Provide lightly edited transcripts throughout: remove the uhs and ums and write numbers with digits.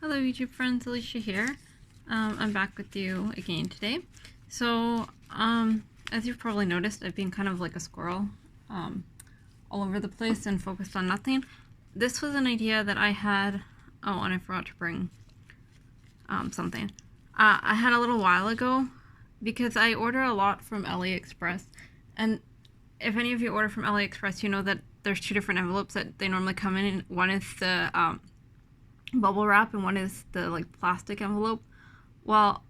Hello YouTube friends, Alicia here. I'm back with you again today. So, as you've probably noticed, I've been kind of like a squirrel, all over the place and focused on nothing. This was an idea that I had, oh, and I forgot to bring, something. I had a little while ago, because I order a lot from AliExpress, and if any of you order from AliExpress, you know that there's two different envelopes that they normally come in, and one is the, bubble wrap and one is the like plastic envelope. Well,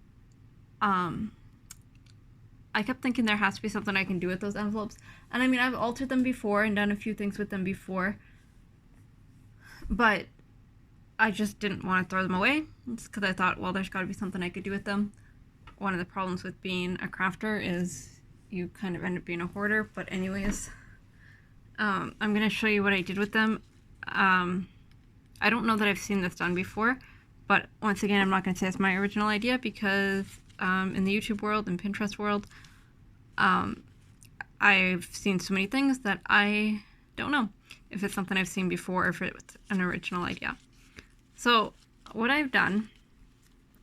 I kept thinking there has to be something I can do with those envelopes, and I mean I've altered them before and done a few things with them before, but I just didn't want to throw them away. It's because I thought, well, there's got to be something I could do with them. One of the problems with being a crafter is you kind of end up being a hoarder. But anyways, I'm gonna show you what I did with them. I don't know that I've seen this done before, but once again, I'm not going to say it's my original idea because in the YouTube world and Pinterest world, I've seen so many things that I don't know if it's something I've seen before or if it's an original idea. So what I've done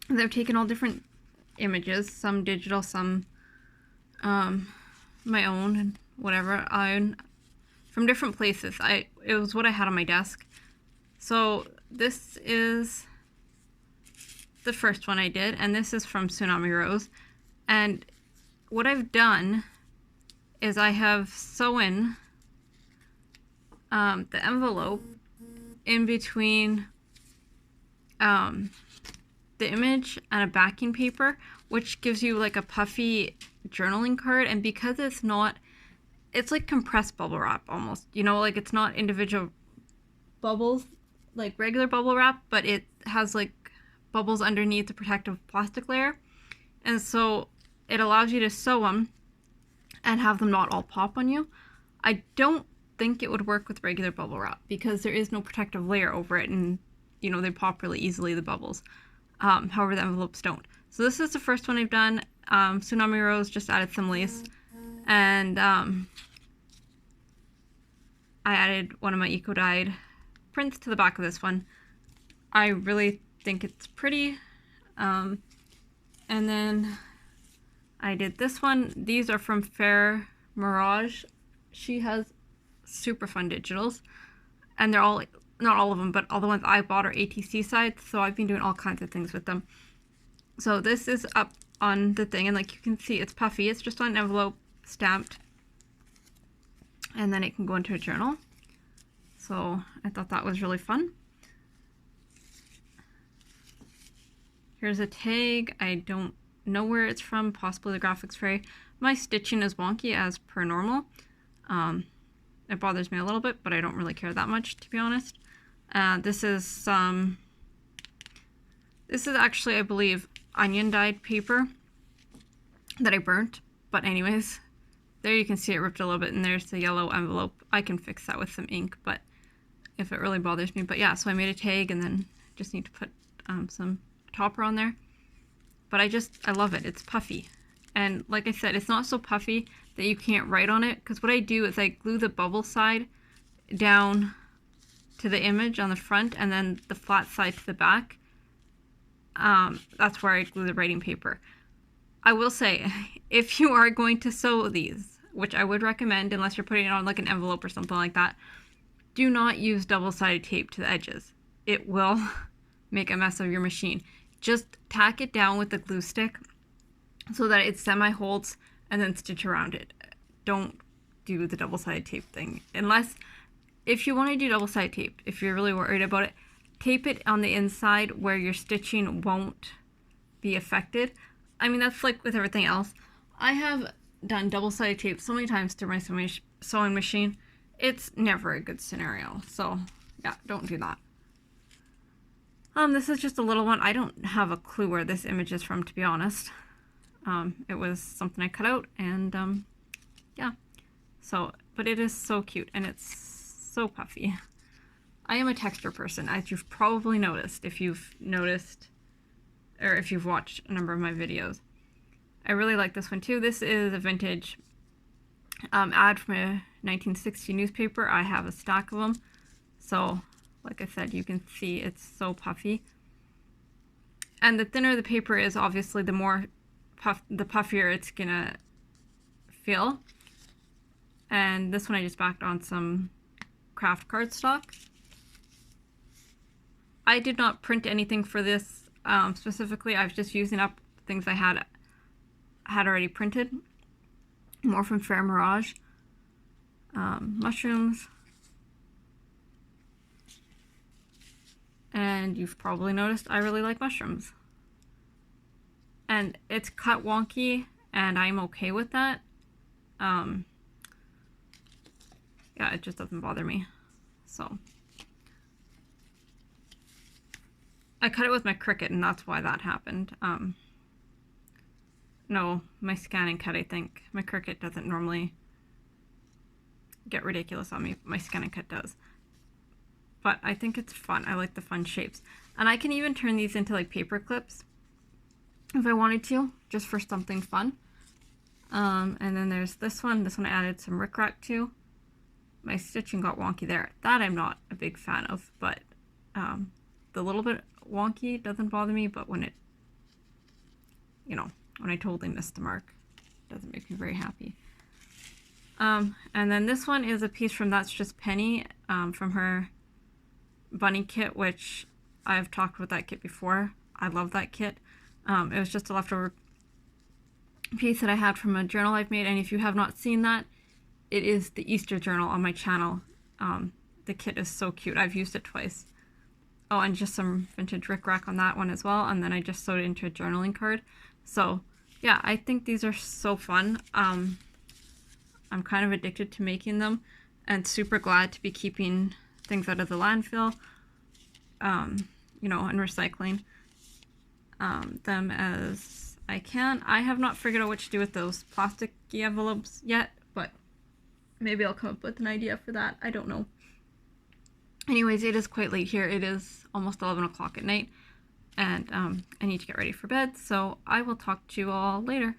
is I've taken all different images, some digital, some my own and whatever, from different places. It was what I had on my desk. So this is the first one I did, and this is from Tsunami Rose. And what I've done is I have sewn the envelope in between the image and a backing paper, which gives you like a puffy journaling card. And because it's like compressed bubble wrap almost, you know, like it's not individual bubbles like regular bubble wrap, but it has like bubbles underneath the protective plastic layer, and so it allows you to sew them and have them not all pop on you. I don't think it would work with regular bubble wrap because there is no protective layer over it, and you know they pop really easily, the bubbles. However, the envelopes don't. So this is the first one I've done. Tsunami Rose just added some lace, and I added one of my eco-dyed prints to the back of this one. I really think it's pretty. And then I did this one. These are from Fair Mirage. She has super fun digitals, and they're all, not all of them, but all the ones I bought are ATC sides, so I've been doing all kinds of things with them. So this is up on the thing, and like you can see, it's puffy. It's just on an envelope, stamped, and then it can go into a journal. So I thought that was really fun. Here's a tag. I don't know where it's from, possibly the graphics tray. My stitching is wonky as per normal. It bothers me a little bit, but I don't really care that much, to be honest. This is actually, I believe, onion dyed paper that I burnt. But anyways, there you can see it ripped a little bit, and there's the yellow envelope. I can fix that with some ink, but if it really bothers me. But yeah, so I made a tag, and then just need to put some topper on there. But I love it. It's puffy. And like I said, it's not so puffy that you can't write on it, because what I do is I glue the bubble side down to the image on the front, and then the flat side to the back. That's where I glue the writing paper. I will say, if you are going to sew these, which I would recommend unless you're putting it on like an envelope or something like that, do not use double-sided tape to the edges. It will make a mess of your machine. Just tack it down with the glue stick so that it semi-holds, and then stitch around it. Don't do the double-sided tape thing. Unless, if you want to do double-sided tape, if you're really worried about it, tape it on the inside where your stitching won't be affected. I mean, that's like with everything else. I have done double-sided tape so many times through my sewing machine. It's never a good scenario. So yeah, don't do that. This is just a little one. I don't have a clue where this image is from, to be honest. It was something I cut out, and yeah. So, but it is so cute, and it's so puffy. I am a texture person, as you've probably noticed if you've noticed, or if you've watched a number of my videos. I really like this one too. This is a vintage ad from a 1960 newspaper. I have a stack of them. So, like I said, you can see it's so puffy. And the thinner the paper is, obviously, the more the puffier it's gonna feel. And this one I just backed on some craft cardstock. I did not print anything for this specifically. I was just using up things I had already printed. More from Fair Mirage. Mushrooms. And you've probably noticed I really like mushrooms. And it's cut wonky, and I'm okay with that. Yeah, it just doesn't bother me. So I cut it with my Cricut, and that's why that happened. No, my scanning cut, I think. My Cricut doesn't normally get ridiculous on me. My scanning cut does. But I think it's fun. I like the fun shapes. And I can even turn these into like paper clips if I wanted to, just for something fun. And then there's this one. This one I added some rickrack to. My stitching got wonky there. That I'm not a big fan of, but the little bit wonky doesn't bother me, but when it, you know, when I totally missed the mark, it doesn't make me very happy. And then this one is a piece from That's Just Penny, from her bunny kit, which I've talked about that kit before. I love that kit. It was just a leftover piece that I had from a journal I've made, and if you have not seen that, it is the Easter journal on my channel. The kit is so cute. I've used it twice. Oh, and just some vintage rickrack on that one as well, and then I just sewed it into a journaling card. So yeah, I think these are so fun. I'm kind of addicted to making them, and super glad to be keeping things out of the landfill, you know, and recycling them as I can. I have not figured out what to do with those plasticky envelopes yet, but maybe I'll come up with an idea for that. I don't know. Anyways, it is quite late here. It is almost 11 o'clock at night, and I need to get ready for bed, so I will talk to you all later.